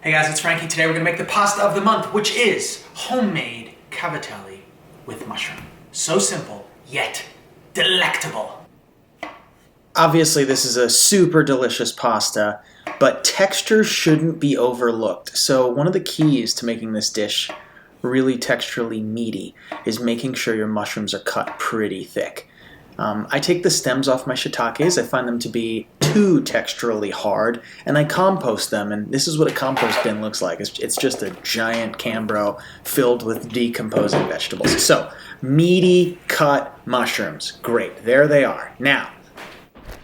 Hey guys, it's Frankie. Today we're gonna make the pasta of the month, which is homemade cavatelli with mushroom. So simple, yet delectable. Obviously, this is a super delicious pasta, but texture shouldn't be overlooked. So one of the keys to making this dish really texturally meaty is making sure your mushrooms are cut pretty thick. I take the stems off my shiitakes. I find them to be too texturally hard, and I compost them, and this is what a compost bin looks like. It's just a giant Cambro filled with decomposing vegetables. So, meaty cut mushrooms. Great, there they are. Now,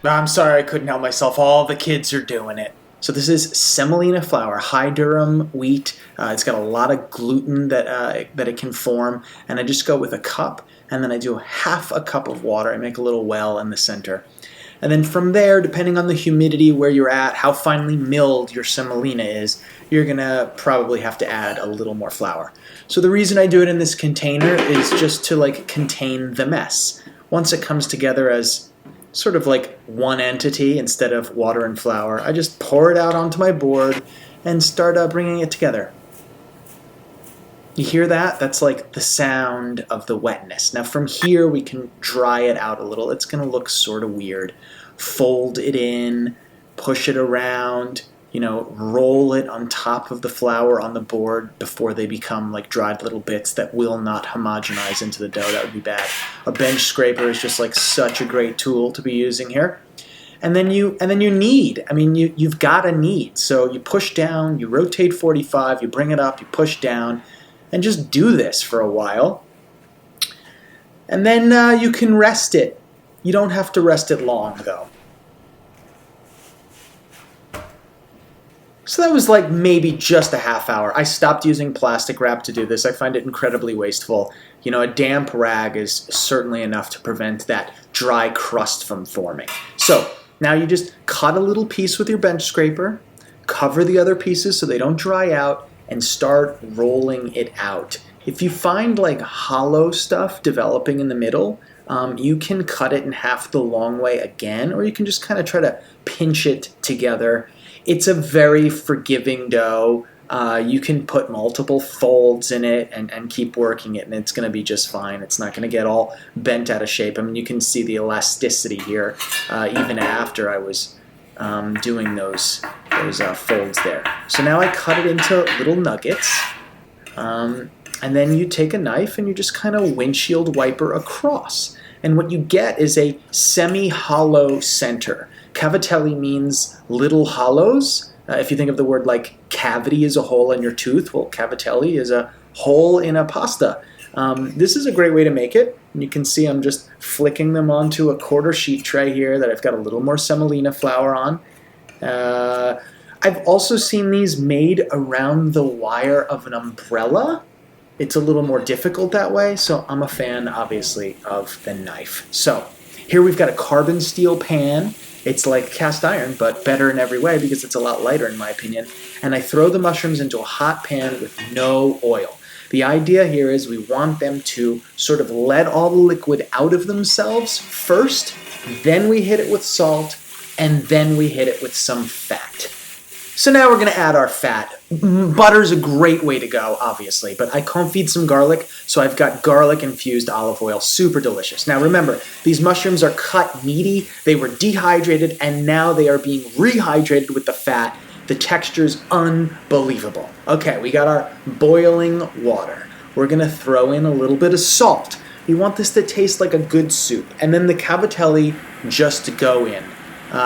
I'm sorry I couldn't help myself. All the kids are doing it. So this is semolina flour, high durum wheat. It's got a lot of gluten that it can form, and I just go with a cup, and then I do half a cup of water. I make a little well in the center. And then from there, depending on the humidity where you're at, how finely milled your semolina is, you're gonna probably have to add a little more flour. So the reason I do it in this container is just to contain the mess. Once it comes together as sort of like one entity instead of water and flour, I just pour it out onto my board and start bringing it together. You hear that? That's like the sound of the wetness. Now from here we can dry it out a little. It's going to look sort of weird. Fold it in, push it around, roll it on top of the flour on the board before they become like dried little bits that will not homogenize into the dough. That would be bad. A bench scraper is just like such a great tool to be using here. And then you knead. You've got to knead. So you push down, you rotate 45, you bring it up, you push down, and just do this for a while. And then you can rest it. You don't have to rest it long though. So that was like maybe just a half hour. I stopped using plastic wrap to do this. I find it incredibly wasteful. A damp rag is certainly enough to prevent that dry crust from forming. So now you just cut a little piece with your bench scraper, cover the other pieces so they don't dry out, and start rolling it out. If you find like hollow stuff developing in the middle, you can cut it in half the long way again, or you can just kind of try to pinch it together. It's a very forgiving dough. You can put multiple folds in it and keep working it, and it's going to be just fine. It's not going to get all bent out of shape. You can see the elasticity here even after I was doing those folds there. So now I cut it into little nuggets, and then you take a knife and you just kind of windshield wiper across. And what you get is a semi-hollow center. Cavatelli means little hollows. If you think of the word like cavity is a hole in your tooth, well, cavatelli is a hole in a pasta. This is a great way to make it. And you can see I'm just flicking them onto a quarter sheet tray here that I've got a little more semolina flour on. I've also seen these made around the wire of an umbrella. It's a little more difficult that way, so I'm a fan, obviously, of the knife. So here we've got a carbon steel pan. It's like cast iron, but better in every way because it's a lot lighter, in my opinion. And I throw the mushrooms into a hot pan with no oil. The idea here is we want them to sort of let all the liquid out of themselves first, then we hit it with salt, and then we hit it with some fat. So now we're going to add our fat. Butter's a great way to go, obviously, but I confit some garlic, so I've got garlic-infused olive oil. Super delicious. Now remember, these mushrooms are cut meaty, they were dehydrated, and now they are being rehydrated with the fat. The texture's unbelievable. Okay, we got our boiling water. We're going to throw in a little bit of salt. We want this to taste like a good soup, and then the cavatelli just to go in.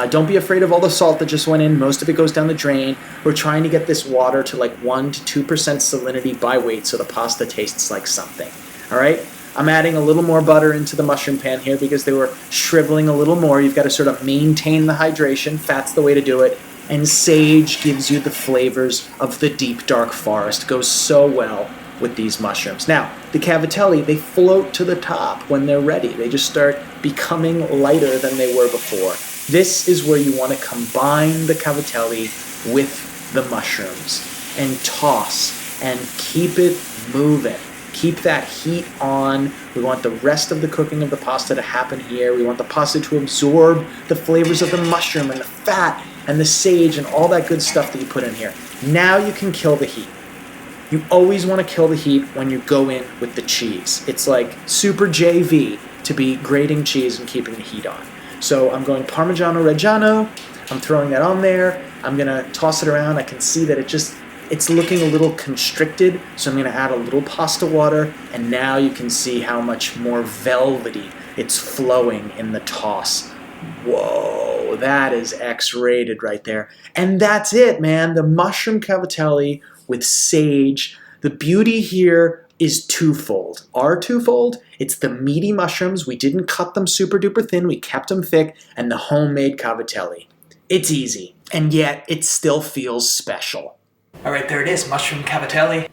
Don't be afraid of all the salt that just went in. Most of it goes down the drain. We're trying to get this water to like 1 to 2% salinity by weight so the pasta tastes like something. All right? I'm adding a little more butter into the mushroom pan here because they were shriveling a little more. You've got to sort of maintain the hydration. Fat's the way to do it. And sage gives you the flavors of the deep, dark forest. Goes so well with these mushrooms. Now, the cavatelli, they float to the top when they're ready. They just start becoming lighter than they were before. This is where you want to combine the cavatelli with the mushrooms and toss and keep it moving. Keep that heat on. We want the rest of the cooking of the pasta to happen here. We want the pasta to absorb the flavors of the mushroom and the fat and the sage and all that good stuff that you put in here. Now you can kill the heat. You always want to kill the heat when you go in with the cheese. It's like super JV to be grating cheese and keeping the heat on. So I'm going Parmigiano Reggiano. I'm throwing that on there. I'm going to toss it around. I can see that it's looking a little constricted, so I'm going to add a little pasta water, and now you can see how much more velvety it's flowing in the toss. Whoa, that is X-rated right there. And that's it, man. The mushroom cavatelli with sage. The beauty here is twofold. Our twofold, it's the meaty mushrooms. We didn't cut them super duper thin. We kept them thick, and the homemade cavatelli. It's easy, and yet it still feels special. All right, there it is, mushroom cavatelli.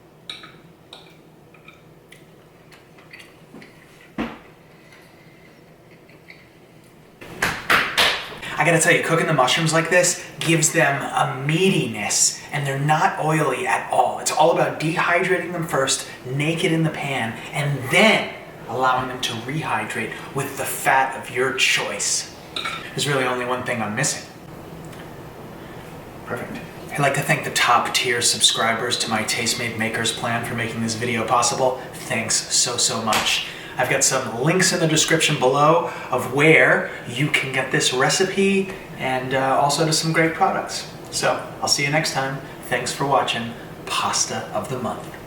I gotta tell you, cooking the mushrooms like this gives them a meatiness, and they're not oily at all. It's all about dehydrating them first, naked in the pan, and then allowing them to rehydrate with the fat of your choice. There's really only one thing I'm missing. Perfect. I'd like to thank the top tier subscribers to my Taste Made Makers plan for making this video possible. Thanks so much. I've got some links in the description below of where you can get this recipe and also to some great products. So I'll see you next time. Thanks for watching Pasta of the Month.